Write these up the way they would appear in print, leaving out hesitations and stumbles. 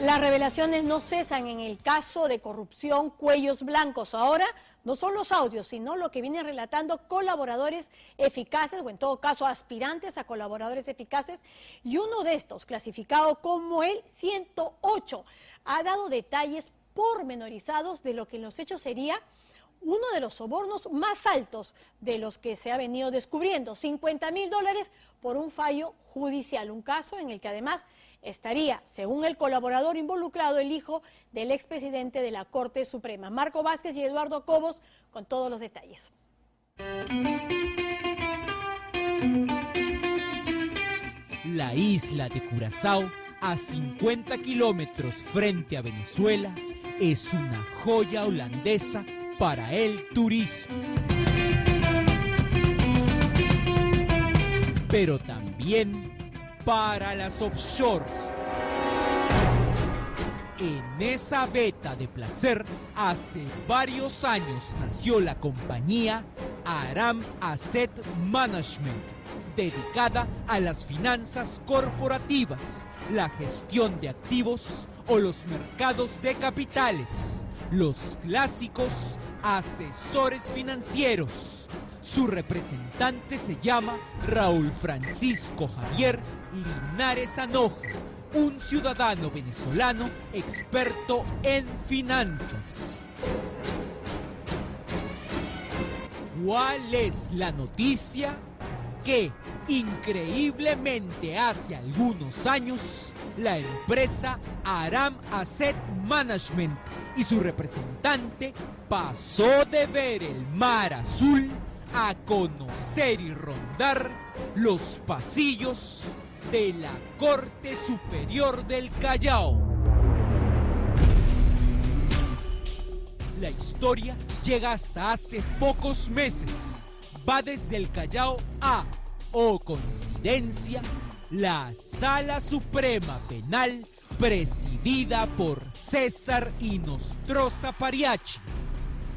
Las revelaciones no cesan en el caso de corrupción Cuellos Blancos. Ahora no son los audios, sino lo que vienen relatando colaboradores eficaces, o en todo caso aspirantes a colaboradores eficaces, y uno de estos, clasificado como el 108, ha dado detalles pormenorizados de lo que en los hechos sería uno de los sobornos más altos de los que se ha venido descubriendo, $50.000 por un fallo judicial, un caso en el que además estaría, según el colaborador involucrado, el hijo del expresidente de la Corte Suprema. Marco Vázquez y Eduardo Cobos con todos los detalles. La isla de Curazao, a 50 kilómetros frente a Venezuela, es una joya holandesa para el turismo. Pero también para las offshores. En esa veta de placer, hace varios años nació la compañía Aram Asset Management, dedicada a las finanzas corporativas, la gestión de activos o los mercados de capitales, los clásicos asesores financieros. Su representante se llama Raúl Francisco Javier Linares Anoja, un ciudadano venezolano experto en finanzas. ¿Cuál es la noticia? Que increíblemente hace algunos años la empresa Aram Asset Management y su representante pasó de ver el mar azul a conocer y rondar los pasillos de la Corte Superior del Callao. La historia llega hasta hace pocos meses. Va desde el Callao a, oh coincidencia, la Sala Suprema Penal presidida por César Inostroza Pariachi.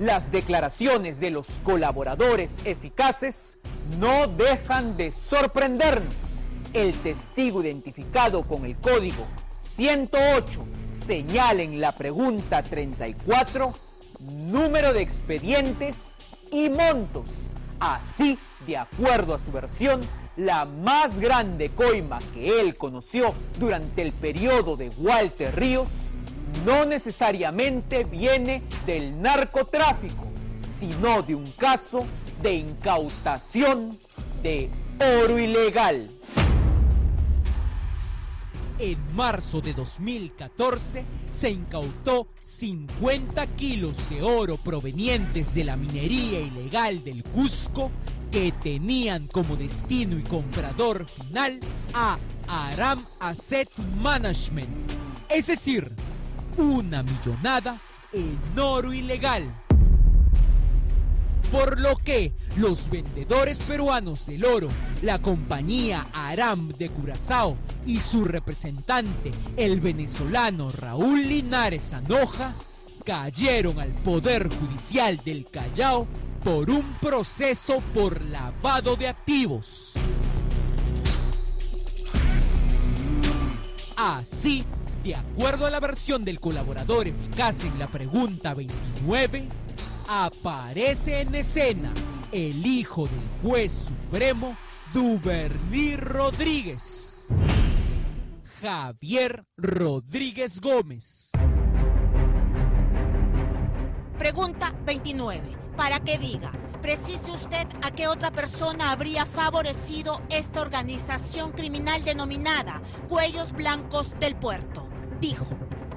Las declaraciones de los colaboradores eficaces no dejan de sorprendernos. El testigo identificado con el código 108 señala en la pregunta 34 número de expedientes y montos. Así, de acuerdo a su versión, la más grande coima que él conoció durante el periodo de Walter Ríos no necesariamente viene del narcotráfico, sino de un caso de incautación de oro ilegal. En marzo de 2014 se incautó 50 kilos de oro provenientes de la minería ilegal del Cusco que tenían como destino y comprador final a Aram Asset Management, es decir, una millonada en oro ilegal. Por lo que los vendedores peruanos del oro, la compañía Aram de Curazao y su representante, el venezolano Raúl Linares Anoja, cayeron al Poder Judicial del Callao por un proceso por lavado de activos. Así, de acuerdo a la versión del colaborador eficaz en la pregunta 29, aparece en escena el hijo del juez supremo Duberlí Rodríguez, Javier Rodríguez Gómez. Pregunta 29. Para que diga, precise usted a qué otra persona habría favorecido esta organización criminal denominada Cuellos Blancos del Puerto. Dijo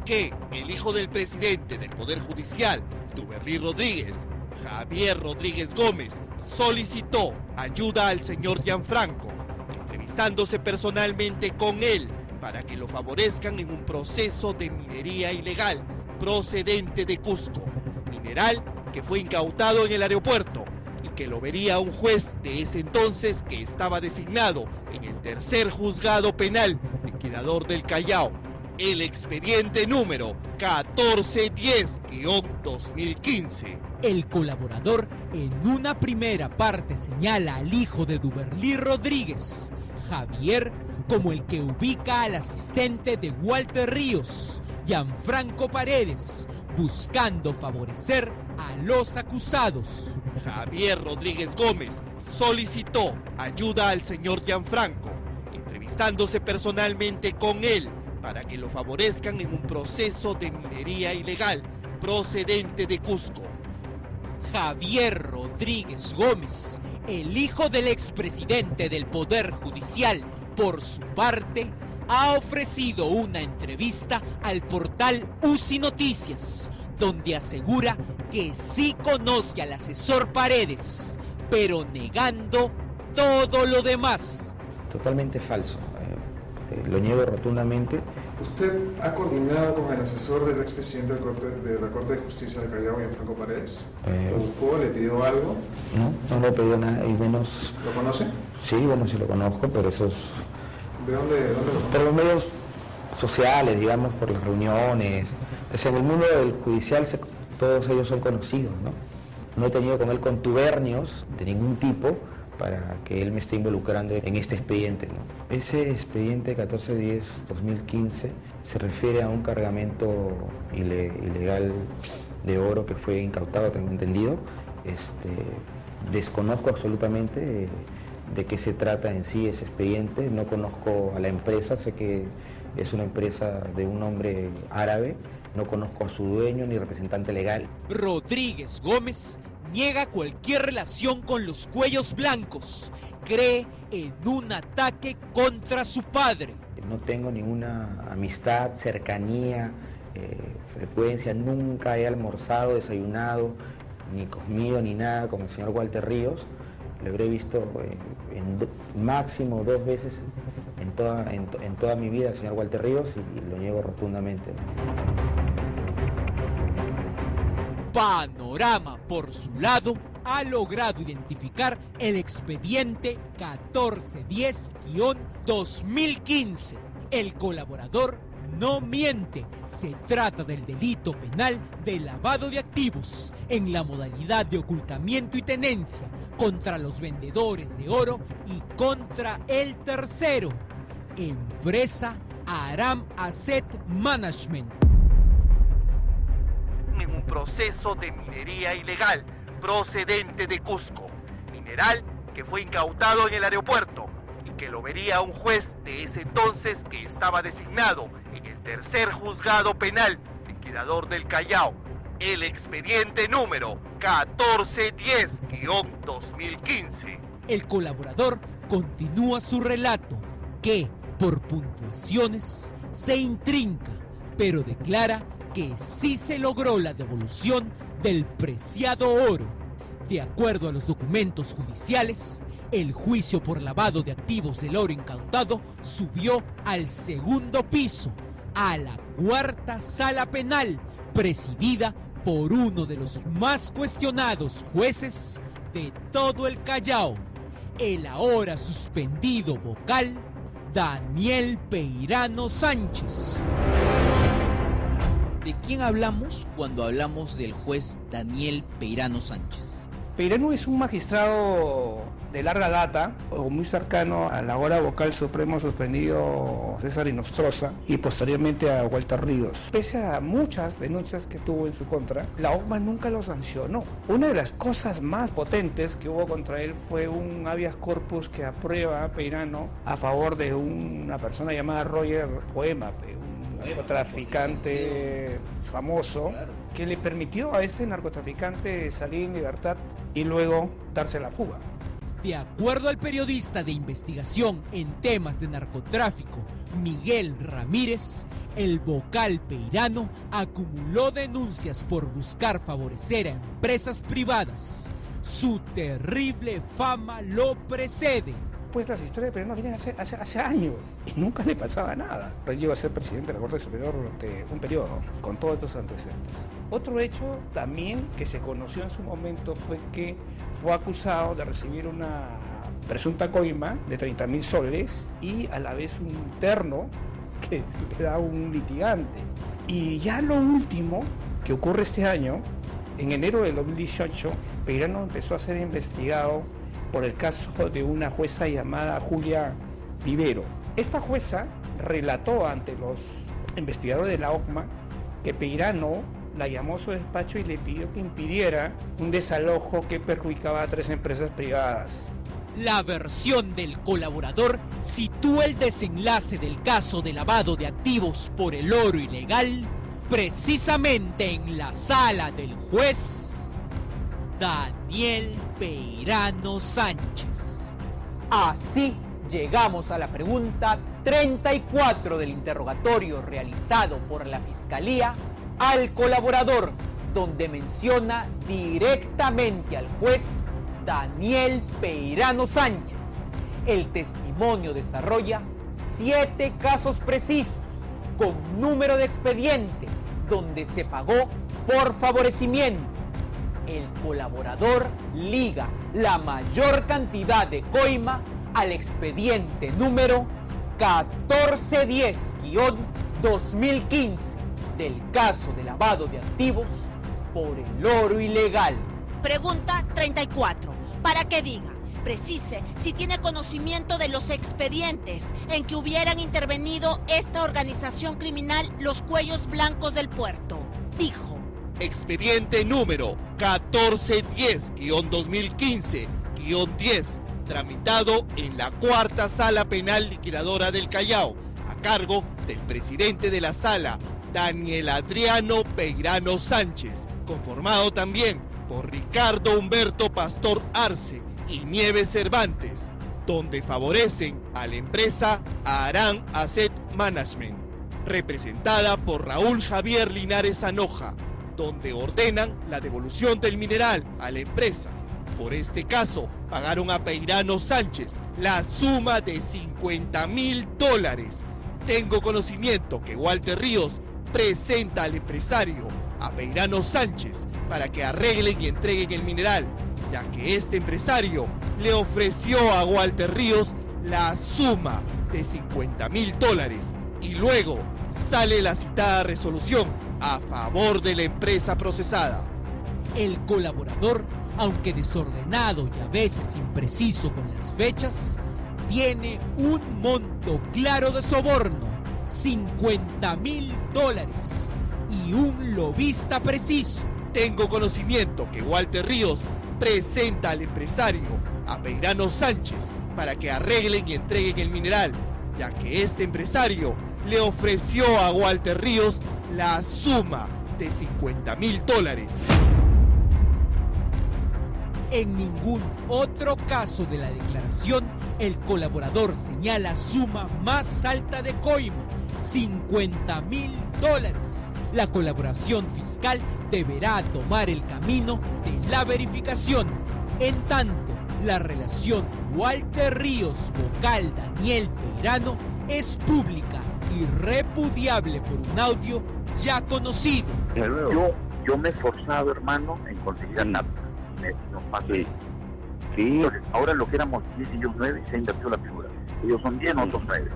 que el hijo del presidente del Poder Judicial, Duberlí Rodríguez, Javier Rodríguez Gómez, solicitó ayuda al señor Gianfranco, entrevistándose personalmente con él para que lo favorezcan en un proceso de minería ilegal procedente de Cusco, mineral que fue incautado en el aeropuerto y que lo vería un juez de ese entonces que estaba designado en el tercer juzgado penal liquidador del Callao, el expediente número 1410-2015. El colaborador en una primera parte señala al hijo de Duberlí Rodríguez, Javier, como el que ubica al asistente de Walter Ríos, Gianfranco Paredes, buscando favorecer a los acusados. Javier Rodríguez Gómez solicitó ayuda al señor Gianfranco, entrevistándose personalmente con él para que lo favorezcan en un proceso de minería ilegal procedente de Cusco. Javier Rodríguez Gómez, el hijo del expresidente del Poder Judicial, por su parte, ha ofrecido una entrevista al portal UCI Noticias, donde asegura que sí conoce al asesor Paredes, pero negando todo lo demás. Totalmente falso, lo niego rotundamente. ¿Usted ha coordinado con el asesor del expresidente de la Corte de Justicia de Callao, Gianfranco Paredes? ¿Lo buscó? ¿Le pidió algo? No le he pedido nada, y menos... ¿Lo conoce? Sí, bueno, sí lo conozco, pero eso es... ¿De dónde lo conoce? Por los medios sociales, digamos, por las reuniones. En el mundo del judicial todos ellos son conocidos, ¿no? No he tenido con él contubernios de ningún tipo para que él me esté involucrando en este expediente, ¿no? Ese expediente 1410-2015 se refiere a un cargamento ilegal de oro que fue incautado, tengo entendido. Desconozco absolutamente de qué se trata en sí ese expediente, no conozco a la empresa, sé que es una empresa de un hombre árabe, no conozco a su dueño ni representante legal. Rodríguez Gómez niega cualquier relación con los Cuellos Blancos, cree en un ataque contra su padre. No tengo ninguna amistad, cercanía, frecuencia, nunca he almorzado, desayunado, ni comido, ni nada con el señor Walter Ríos. Lo habré visto máximo 2 veces en toda mi vida al señor Walter Ríos y lo niego rotundamente. Panorama, por su lado, ha logrado identificar el expediente 1410-2015. El colaborador no miente, se trata del delito penal de lavado de activos en la modalidad de ocultamiento y tenencia contra los vendedores de oro y contra el tercero, empresa Aram Asset Management. En un proceso de minería ilegal procedente de Cusco, mineral que fue incautado en el aeropuerto y que lo vería un juez de ese entonces que estaba designado en el tercer juzgado penal liquidador del Callao, el expediente número 1410-2015. El colaborador continúa su relato, que por puntuaciones se intrinca, pero declara que sí se logró la devolución del preciado oro. De acuerdo a los documentos judiciales, el juicio por lavado de activos del oro incautado subió al segundo piso, a la 4ª sala penal, presidida por uno de los más cuestionados jueces de todo el Callao, el ahora suspendido vocal Daniel Peirano Sánchez. ¿De quién hablamos cuando hablamos del juez Daniel Peirano Sánchez? Peirano es un magistrado de larga data, o muy cercano a la ahora vocal supremo suspendido César Inostroza y posteriormente a Walter Ríos. Pese a muchas denuncias que tuvo en su contra, la OMA nunca lo sancionó. Una de las cosas más potentes que hubo contra él fue un habeas corpus que aprueba Peirano a favor de una persona llamada Roger Poema, un narcotraficante famoso, que le permitió a este narcotraficante salir en libertad y luego darse la fuga. De acuerdo al periodista de investigación en temas de narcotráfico, Miguel Ramírez, el vocal Peirano acumuló denuncias por buscar favorecer a empresas privadas. Su terrible fama lo precede. Pues las historias de Peirano vienen hace años y nunca le pasaba nada. Él llegó a ser presidente de la Corte Superior durante un periodo, con todos estos antecedentes. Otro hecho también que se conoció en su momento fue que fue acusado de recibir una presunta coima de 30.000 soles y a la vez un terno que le da un litigante. Y ya lo último que ocurre este año, en enero del 2018, Peirano empezó a ser investigado por el caso de una jueza llamada Julia Vivero. Esta jueza relató ante los investigadores de la OCMA que Peirano la llamó a su despacho y le pidió que impidiera un desalojo que perjudicaba a 3 empresas privadas. La versión del colaborador sitúa el desenlace del caso de lavado de activos por el oro ilegal precisamente en la sala del juez Daniel Peirano Sánchez. Así llegamos a la pregunta 34 del interrogatorio realizado por la Fiscalía al colaborador, donde menciona directamente al juez Daniel Peirano Sánchez. El testimonio desarrolla 7 casos precisos con número de expediente donde se pagó por favorecimiento. El colaborador liga la mayor cantidad de coima al expediente número 1410-2015 del caso de lavado de activos por el oro ilegal. Pregunta 34. Para que diga, precise si tiene conocimiento de los expedientes en que hubieran intervenido esta organización criminal, los Cuellos Blancos del Puerto. Dijo. Expediente número 1410-2015-10, tramitado en la 4ª Sala Penal Liquidadora del Callao, a cargo del presidente de la sala, Daniel Adriano Peirano Sánchez, conformado también por Ricardo Humberto Pastor Arce y Nieves Cervantes, donde favorecen a la empresa Aram Asset Management, representada por Raúl Javier Linares Anoja, donde ordenan la devolución del mineral a la empresa. Por este caso, pagaron a Peirano Sánchez la suma de $50.000. Tengo conocimiento que Walter Ríos presenta al empresario, a Peirano Sánchez, para que arreglen y entreguen el mineral, ya que este empresario le ofreció a Walter Ríos la suma de $50.000 y luego sale la citada resolución a favor de la empresa procesada. El colaborador, aunque desordenado y a veces impreciso con las fechas, tiene un monto claro de soborno, $50.000, y un lobista preciso. Tengo conocimiento que Walter Ríos presenta al empresario, a Peirano Sánchez, para que arreglen y entreguen el mineral, ya que este empresario le ofreció a Walter Ríos la suma de $50.000. En ningún otro caso de la declaración, el colaborador señala suma más alta de coima, $50.000. La colaboración fiscal deberá tomar el camino de la verificación. En tanto, la relación Walter Ríos, vocal Daniel Peirano, es pública y repudiable por un audio ya conocido. Yo me he esforzado, hermano, en conseguir nada. No pasé. Sí. Entonces, ahora lo que éramos 10 y ellos 9, se ha invertido la figura. Ellos son 10, nosotros 9.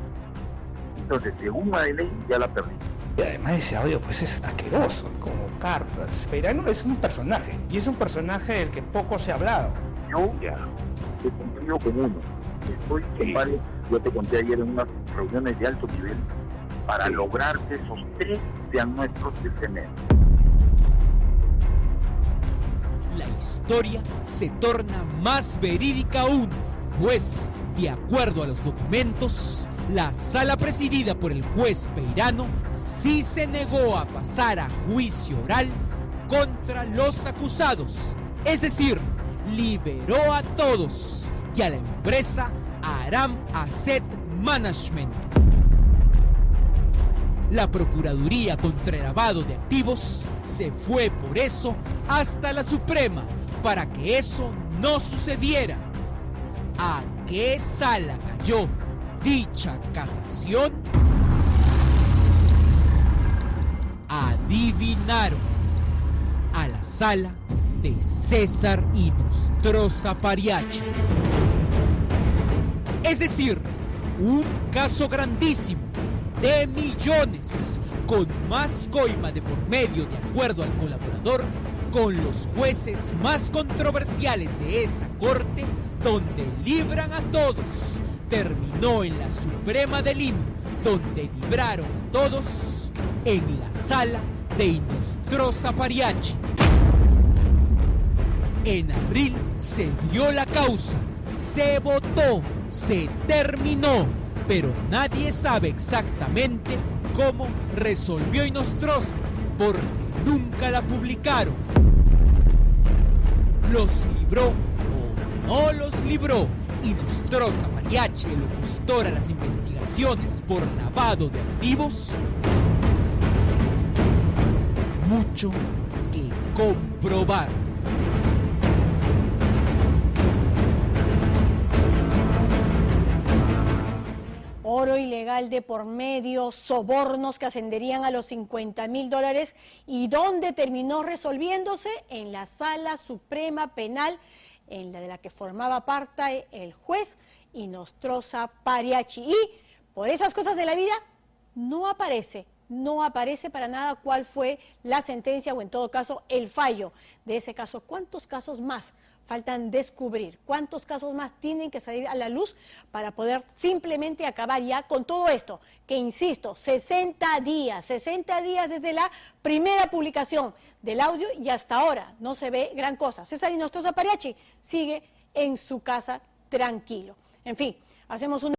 Entonces, según la de ley, ya la perdí. Y además ese audio pues es asqueroso, como cartas. Peirano es un personaje, y es un personaje del que poco se ha hablado. Yo ya he cumplido con uno. Estoy con varios, yo te conté ayer en unas reuniones de alto nivel, para lograr que esos 3 sean nuestros del CNE. La historia se torna más verídica aún, pues, de acuerdo a los documentos, la sala presidida por el juez Peirano sí se negó a pasar a juicio oral contra los acusados, es decir, liberó a todos y a la empresa Aram Asset Management. La Procuraduría contra el lavado de activos se fue por eso hasta la Suprema para que eso no sucediera. ¿A qué sala cayó dicha casación? Adivinaron. A la sala de César Inostroza Pariacho. Es decir, un caso grandísimo, de millones, con más coima de por medio, de acuerdo al colaborador, con los jueces más controversiales de esa corte, donde libran a todos terminó en la Suprema de Lima, donde libraron a todos en la sala de Inostroza Pariachi. En abril se dio la causa, se votó, se terminó, pero nadie sabe exactamente cómo resolvió Inostroza, porque nunca la publicaron. ¿Los libró o no los libró Inostroza Pariachi, el opositor a las investigaciones por lavado de activos? Mucho que comprobar. Oro ilegal de por medio, sobornos que ascenderían a los $50.000. ¿Y dónde terminó resolviéndose? En la Sala Suprema Penal, en la de la que formaba parte el juez Inostroza Pariachi. Y por esas cosas de la vida no aparece para nada cuál fue la sentencia o en todo caso el fallo de ese caso. ¿Cuántos casos más faltan descubrir? ¿Cuántos casos más tienen que salir a la luz para poder simplemente acabar ya con todo esto? Que insisto, 60 días desde la primera publicación del audio y hasta ahora no se ve gran cosa. César Inostroza Pariachi sigue en su casa tranquilo. En fin, hacemos un